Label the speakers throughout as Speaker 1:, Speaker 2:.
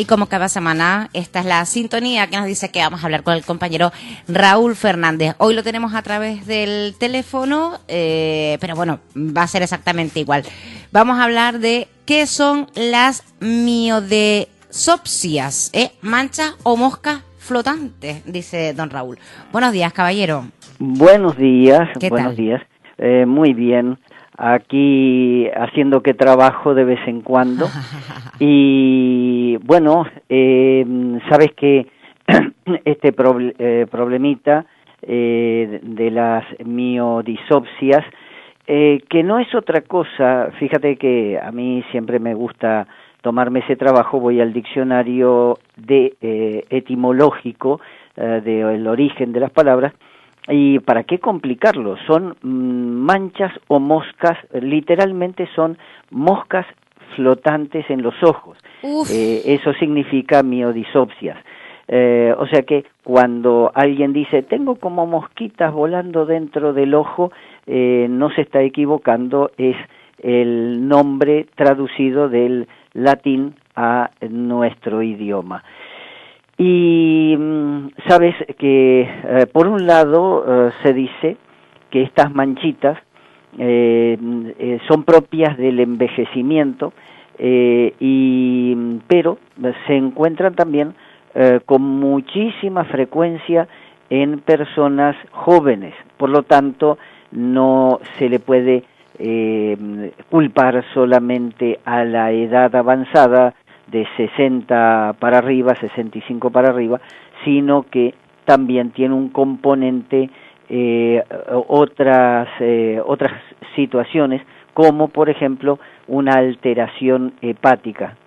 Speaker 1: Y como cada semana, esta es la sintonía que nos dice que vamos a hablar con el compañero Raúl Fernández. Hoy lo tenemos a través del teléfono, pero bueno, va a ser exactamente igual. Vamos a hablar de qué son las miodesopsias, manchas o moscas flotantes, dice don Raúl. Buenos días, caballero.
Speaker 2: Buenos días,
Speaker 1: ¿Qué
Speaker 2: buenos
Speaker 1: tal?
Speaker 2: días. Muy bien. Aquí haciendo que trabajo de vez en cuando. Y bueno, sabes que este problemita de las miodisopsias, que no es otra cosa, fíjate que a mí siempre me gusta tomarme ese trabajo, voy al diccionario de etimológico del origen de las palabras. ¿Y para qué complicarlo? Son manchas o moscas, literalmente son moscas flotantes en los ojos. Eso significa miodisopsias. O sea que cuando alguien dice, tengo como mosquitas volando dentro del ojo, no se está equivocando, es el nombre traducido del latín a nuestro idioma. Y sabes que por un lado se dice que estas manchitas son propias del envejecimiento, pero se encuentran también con muchísima frecuencia en personas jóvenes. Por lo tanto, no se le puede culpar solamente a la edad avanzada de 60 para arriba, 65 para arriba, sino que también tiene un componente otras situaciones, como por ejemplo una alteración hepática.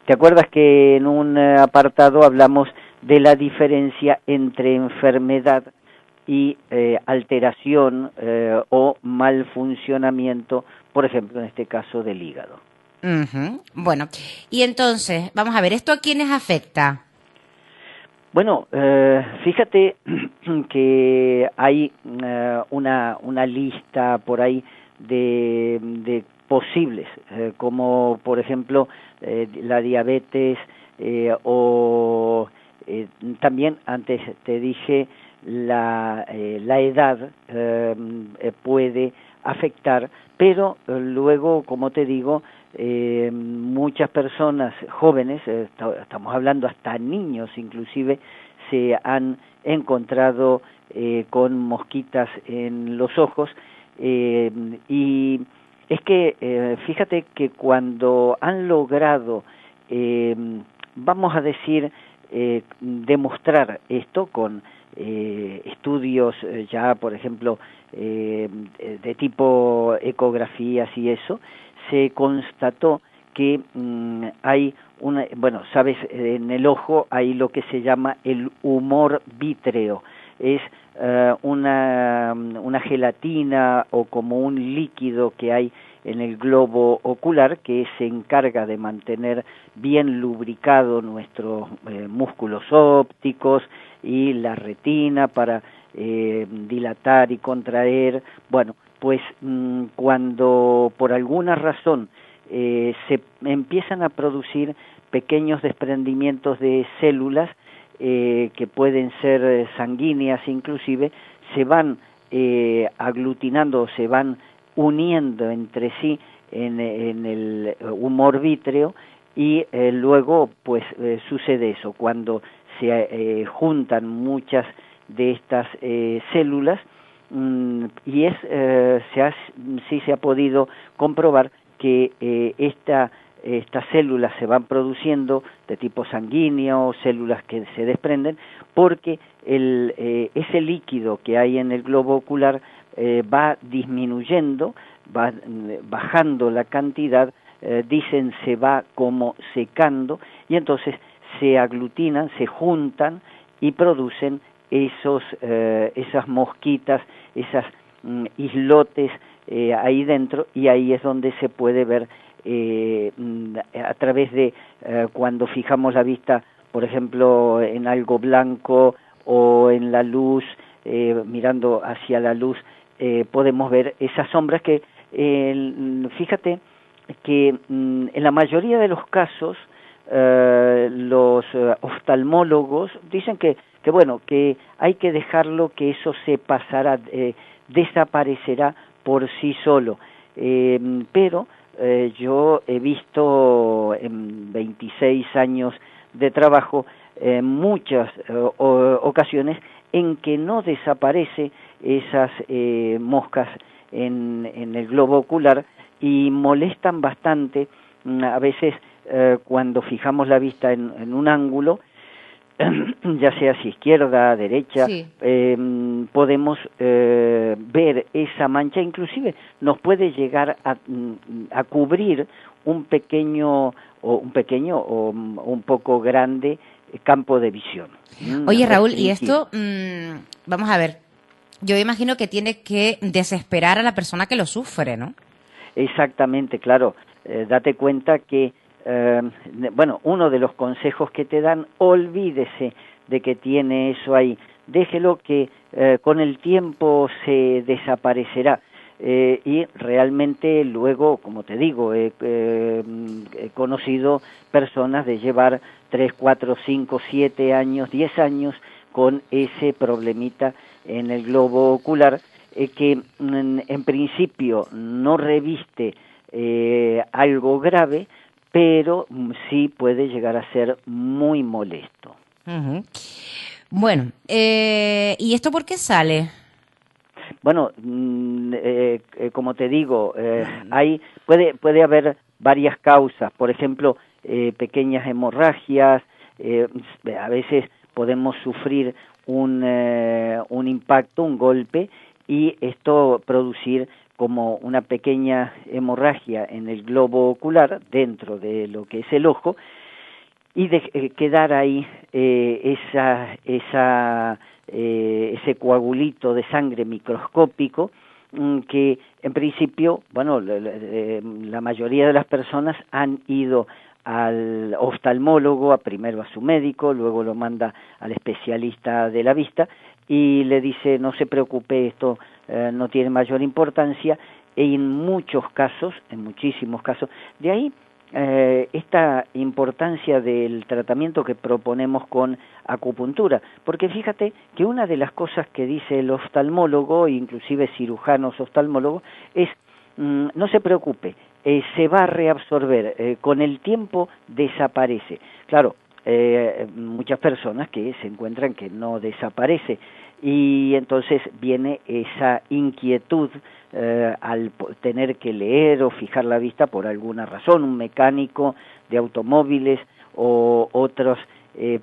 Speaker 2: ¿Te acuerdas que en un apartado hablamos de la diferencia entre enfermedad y alteración o mal funcionamiento, por ejemplo, en este caso del hígado?
Speaker 1: Bueno, y entonces, vamos a ver, ¿esto a quiénes afecta?
Speaker 2: Bueno, fíjate que hay una lista por ahí de posibles, como por ejemplo la diabetes o también antes te dije la edad puede afectar, pero luego, como te digo, muchas personas jóvenes, estamos hablando hasta niños inclusive, se han encontrado con mosquitas en los ojos, y es que fíjate que cuando han logrado, vamos a decir, demostrar esto con estudios ya, por ejemplo, de tipo ecografías y eso, se constató que hay una, bueno, sabes, en el ojo hay lo que se llama el humor vítreo, es una gelatina o como un líquido que hay en el globo ocular que se encarga de mantener bien lubricado nuestros músculos ópticos y la retina para dilatar y contraer. Bueno, pues cuando por alguna razón se empiezan a producir pequeños desprendimientos de células que pueden ser sanguíneas inclusive, se van aglutinando, se van uniendo entre sí en el humor vítreo y luego pues sucede eso, cuando se juntan muchas de estas células y sí se ha podido comprobar que estas células se van produciendo de tipo sanguíneo, células que se desprenden, porque ese líquido que hay en el globo ocular va disminuyendo, va bajando la cantidad, dicen se va como secando, y entonces se aglutinan, se juntan y producen esas mosquitas, esas islotes ahí dentro, y ahí es donde se puede ver a través de cuando fijamos la vista, por ejemplo, en algo blanco o en la luz, mirando hacia la luz, podemos ver esas sombras que, fíjate que en la mayoría de los casos los oftalmólogos dicen que bueno, que hay que dejarlo, que eso se pasará, desaparecerá por sí solo. Pero yo he visto en 26 años de trabajo muchas ocasiones en que no desaparece esas moscas en el globo ocular y molestan bastante. A veces cuando fijamos la vista en un ángulo, ya sea si izquierda, derecha, sí. Podemos ver esa mancha, inclusive nos puede llegar a cubrir un pequeño o un poco grande campo de visión.
Speaker 1: Oye, Raúl, y esto, vamos a ver, yo imagino que tiene que desesperar a la persona que lo sufre, ¿no?
Speaker 2: Exactamente, claro. Date cuenta que bueno, uno de los consejos que te dan, olvídese de que tiene eso ahí, déjelo que con el tiempo se desaparecerá. Y realmente luego, como te digo, he conocido personas de llevar 3, 4, 5, 7 años, 10 años con ese problemita en el globo ocular, que en principio no reviste algo grave, pero sí puede llegar a ser muy molesto.
Speaker 1: Uh-huh. Bueno, ¿y esto por qué sale?
Speaker 2: Bueno, como te digo, puede haber varias causas, por ejemplo, pequeñas hemorragias, a veces podemos sufrir un impacto, un golpe, y esto producir como una pequeña hemorragia en el globo ocular, dentro de lo que es el ojo, y quedar ahí ese coagulito de sangre microscópico, que en principio, bueno, la mayoría de las personas han ido al oftalmólogo, primero a su médico, luego lo manda al especialista de la vista y le dice: no se preocupe, esto no tiene mayor importancia. Y en muchos casos, en muchísimos casos, de ahí esta importancia del tratamiento que proponemos con acupuntura, porque fíjate que una de las cosas que dice el oftalmólogo, inclusive cirujanos oftalmólogos, es: no se preocupe, se va a reabsorber, con el tiempo desaparece. Claro, muchas personas que se encuentran que no desaparece, y entonces viene esa inquietud al tener que leer o fijar la vista por alguna razón, un mecánico de automóviles o otras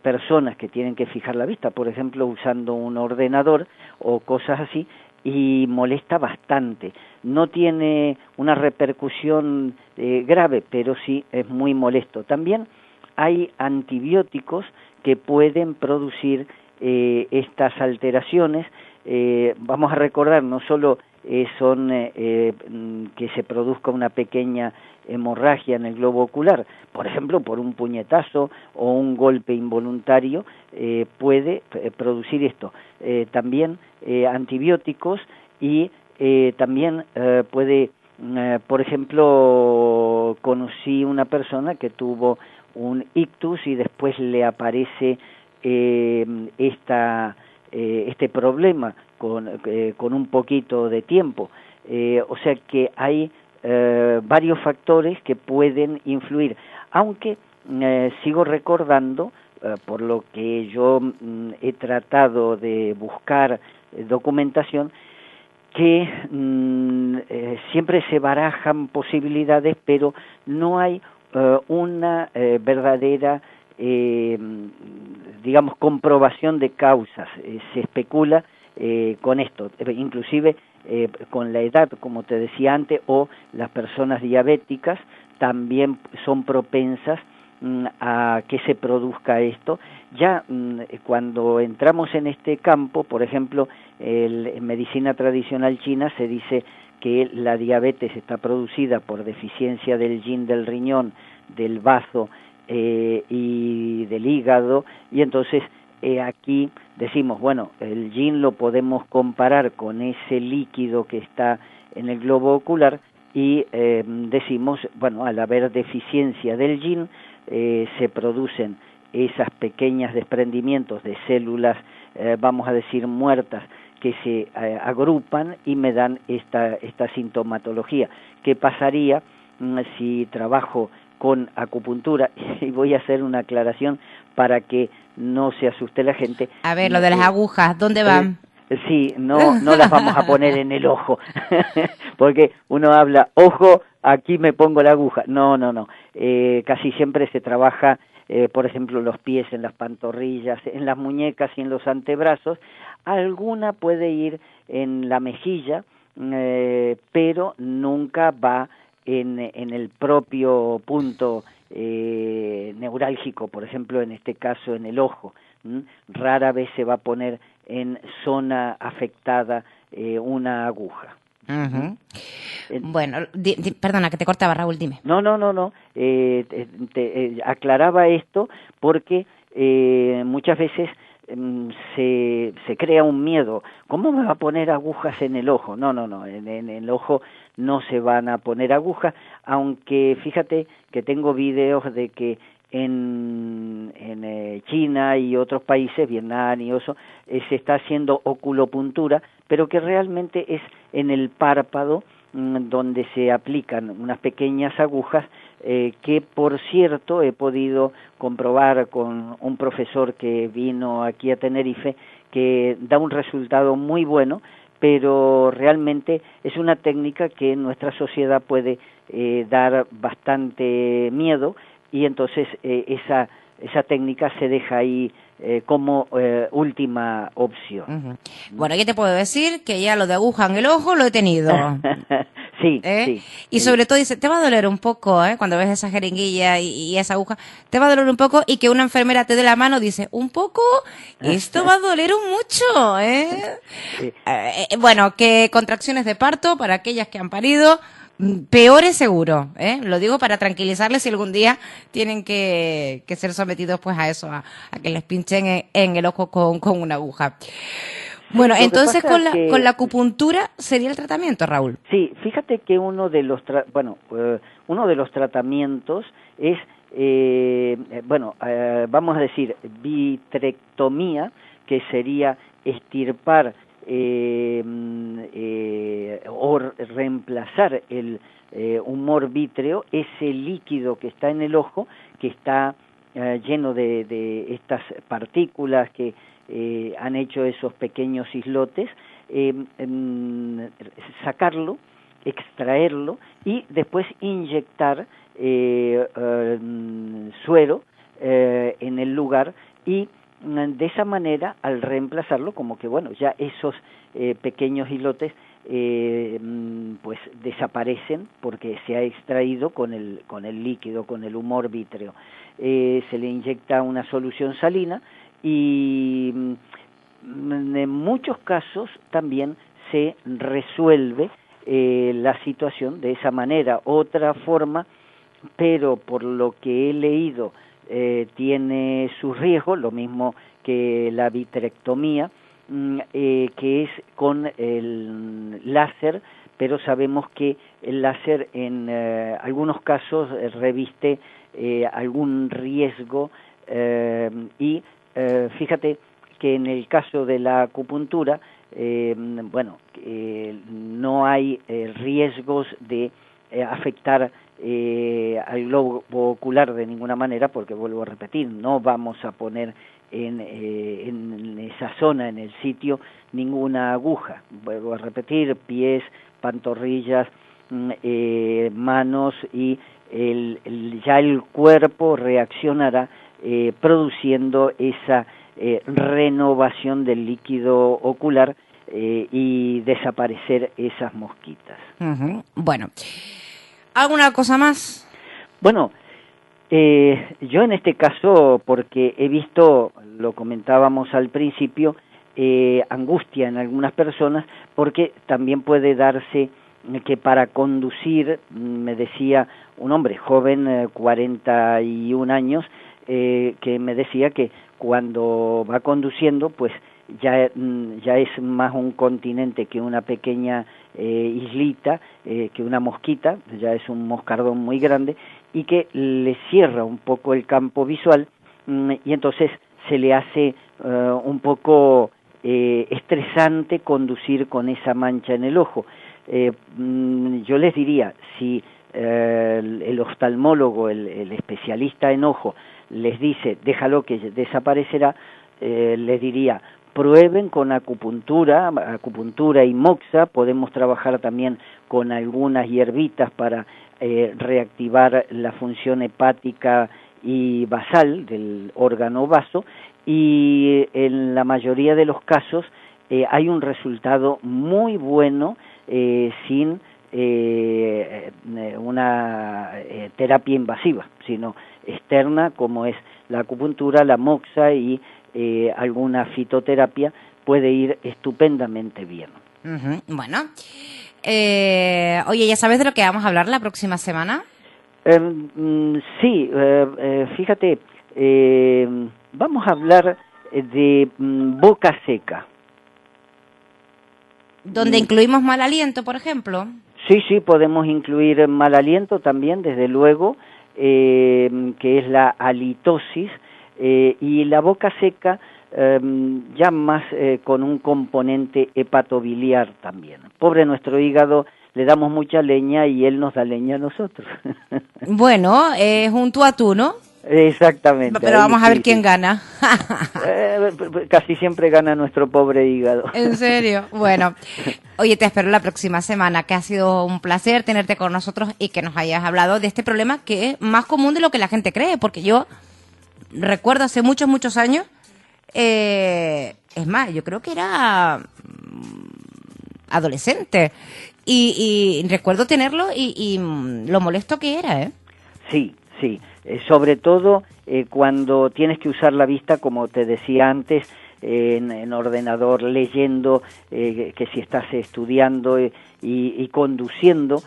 Speaker 2: personas que tienen que fijar la vista, por ejemplo, usando un ordenador o cosas así, y molesta bastante. No tiene una repercusión grave, pero sí es muy molesto. También hay antibióticos que pueden producir estas alteraciones. Vamos a recordar, no solo son que se produzca una pequeña hemorragia en el globo ocular, por ejemplo, por un puñetazo o un golpe involuntario, puede producir esto. También antibióticos, y también puede, por ejemplo, conocí una persona que tuvo un ictus y después le aparece este problema con un poquito de tiempo. O sea que hay varios factores que pueden influir, aunque sigo recordando, por lo que yo he tratado de buscar documentación, que siempre se barajan posibilidades, pero no hay una verdadera digamos, comprobación de causas. Se especula con esto, inclusive con la edad, como te decía antes, o las personas diabéticas también son propensas a que se produzca esto. Ya cuando entramos en este campo, por ejemplo, en medicina tradicional china se dice que la diabetes está producida por deficiencia del yin del riñón, del bazo y del hígado, y entonces aquí decimos, bueno, el yin lo podemos comparar con ese líquido que está en el globo ocular, y decimos, bueno, al haber deficiencia del yin, se producen esas pequeñas desprendimientos de células, vamos a decir, muertas, que se agrupan y me dan esta sintomatología. ¿Qué pasaría si trabajo con acupuntura? Y voy a hacer una aclaración para que no se asuste la gente.
Speaker 1: A ver, lo de las agujas, ¿dónde van?
Speaker 2: Sí, no las vamos a poner en el ojo, porque uno habla, ojo, aquí me pongo la aguja. No. Casi siempre se trabaja, por ejemplo, los pies, en las pantorrillas, en las muñecas y en los antebrazos. Alguna puede ir en la mejilla, pero nunca va en el propio punto neurálgico, por ejemplo, en este caso en el ojo. Rara vez se va a poner en zona afectada una aguja.
Speaker 1: Uh-huh. Bueno, perdona que te cortaba, Raúl, dime.
Speaker 2: No. Aclaraba esto porque muchas veces se crea un miedo. ¿Cómo me va a poner agujas en el ojo? No, en el ojo no se van a poner agujas, aunque fíjate que tengo videos de que en China y otros países, Vietnam y eso, se está haciendo oculopuntura, pero que realmente es en el párpado donde se aplican unas pequeñas agujas que, por cierto, he podido comprobar con un profesor que vino aquí a Tenerife, que da un resultado muy bueno, pero realmente es una técnica que en nuestra sociedad puede dar bastante miedo, y entonces esa técnica se deja ahí como última opción.
Speaker 1: Uh-huh. Bueno, ¿qué te puedo decir? Que ya lo de aguja en el ojo lo he tenido.
Speaker 2: Sí.
Speaker 1: Y sobre todo dice, te va a doler un poco, cuando ves esa jeringuilla y esa aguja, te va a doler un poco, y que una enfermera te dé la mano, dice, ¿un poco? Esto va a doler mucho, Sí. Bueno, que contracciones de parto para aquellas que han parido, peores seguro, lo digo para tranquilizarles si algún día tienen que ser sometidos pues a eso, a que les pinchen en el ojo con una aguja. Bueno, entonces con la acupuntura sería el tratamiento, Raúl.
Speaker 2: Sí, fíjate que uno de los tratamientos es, vamos a decir, vitrectomía, que sería estirpar o reemplazar el humor vítreo, ese líquido que está en el ojo, que está lleno de estas partículas que han hecho esos pequeños islotes, sacarlo, extraerlo y después inyectar suero en el lugar, y de esa manera, al reemplazarlo, como que bueno, ya esos pequeños islotes pues desaparecen porque se ha extraído con el líquido, con el humor vítreo. Se le inyecta una solución salina, y en muchos casos también se resuelve la situación de esa manera. Otra forma, pero por lo que he leído tiene sus riesgos, lo mismo que la vitrectomía, que es con el láser, pero sabemos que el láser en algunos casos reviste algún riesgo, y fíjate que en el caso de la acupuntura, no hay riesgos de afectar al globo ocular de ninguna manera, porque vuelvo a repetir, no vamos a poner en esa zona, en el sitio, ninguna aguja. Vuelvo a repetir, pies, pantorrillas, manos, y ya el cuerpo reaccionará produciendo esa renovación del líquido ocular y desaparecer esas mosquitas.
Speaker 1: Uh-huh. Bueno, ¿alguna cosa más?
Speaker 2: Bueno, yo en este caso, porque he visto, lo comentábamos al principio, angustia en algunas personas, porque también puede darse que para conducir, me decía un hombre joven, 41 años, que me decía que cuando va conduciendo, pues ya es más un continente que una pequeña islita que una mosquita, ya es un moscardón muy grande, y que le cierra un poco el campo visual, y entonces se le hace un poco estresante conducir con esa mancha en el ojo. Yo les diría, si el oftalmólogo, el especialista en ojo, les dice, déjalo que desaparecerá, les diría, prueben con acupuntura y moxa, podemos trabajar también con algunas hierbitas para reactivar la función hepática y basal del órgano vaso, y en la mayoría de los casos hay un resultado muy bueno sin una terapia invasiva, sino externa, como es la acupuntura, la moxa y alguna fitoterapia, puede ir estupendamente bien.
Speaker 1: Bueno, oye, ¿ya sabes de lo que vamos a hablar la próxima semana?
Speaker 2: Sí, fíjate, vamos a hablar de boca seca.
Speaker 1: ¿Donde incluimos mal aliento, por ejemplo?
Speaker 2: Sí, podemos incluir mal aliento también, desde luego, que es la halitosis, y la boca seca ya más con un componente hepatobiliar también. Pobre nuestro hígado, le damos mucha leña y él nos da leña a nosotros.
Speaker 1: Bueno, es un tú a tú, ¿no?
Speaker 2: Exactamente.
Speaker 1: Pero vamos a ver quién gana.
Speaker 2: Casi siempre gana nuestro pobre hígado.
Speaker 1: ¿En serio? Bueno, oye, te espero la próxima semana, que ha sido un placer tenerte con nosotros y que nos hayas hablado de este problema que es más común de lo que la gente cree, porque yo recuerdo hace muchos años, es más, yo creo que era adolescente y recuerdo tenerlo y lo molesto que era, ¿eh?
Speaker 2: Sí. Sobre todo cuando tienes que usar la vista, como te decía antes, en ordenador, leyendo, que si estás estudiando y conduciendo,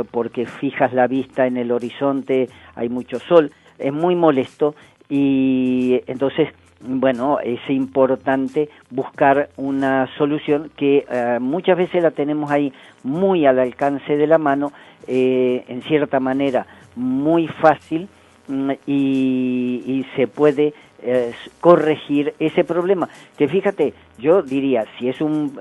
Speaker 2: porque fijas la vista en el horizonte, hay mucho sol, es muy molesto, y entonces, bueno, es importante buscar una solución que muchas veces la tenemos ahí muy al alcance de la mano, en cierta manera muy fácil, y se puede corregir ese problema. Que fíjate, yo diría, si es un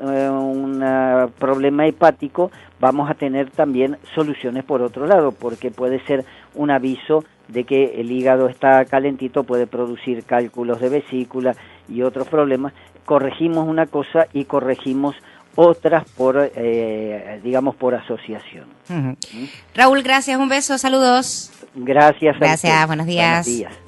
Speaker 2: problema hepático, vamos a tener también soluciones por otro lado, porque puede ser un aviso de que el hígado está calentito, puede producir cálculos de vesícula y otros problemas. Corregimos una cosa y corregimos otras por, digamos, por asociación.
Speaker 1: Raúl, gracias, un beso, saludos.
Speaker 2: Gracias.
Speaker 1: Gracias, buenos días.
Speaker 2: Buenos días.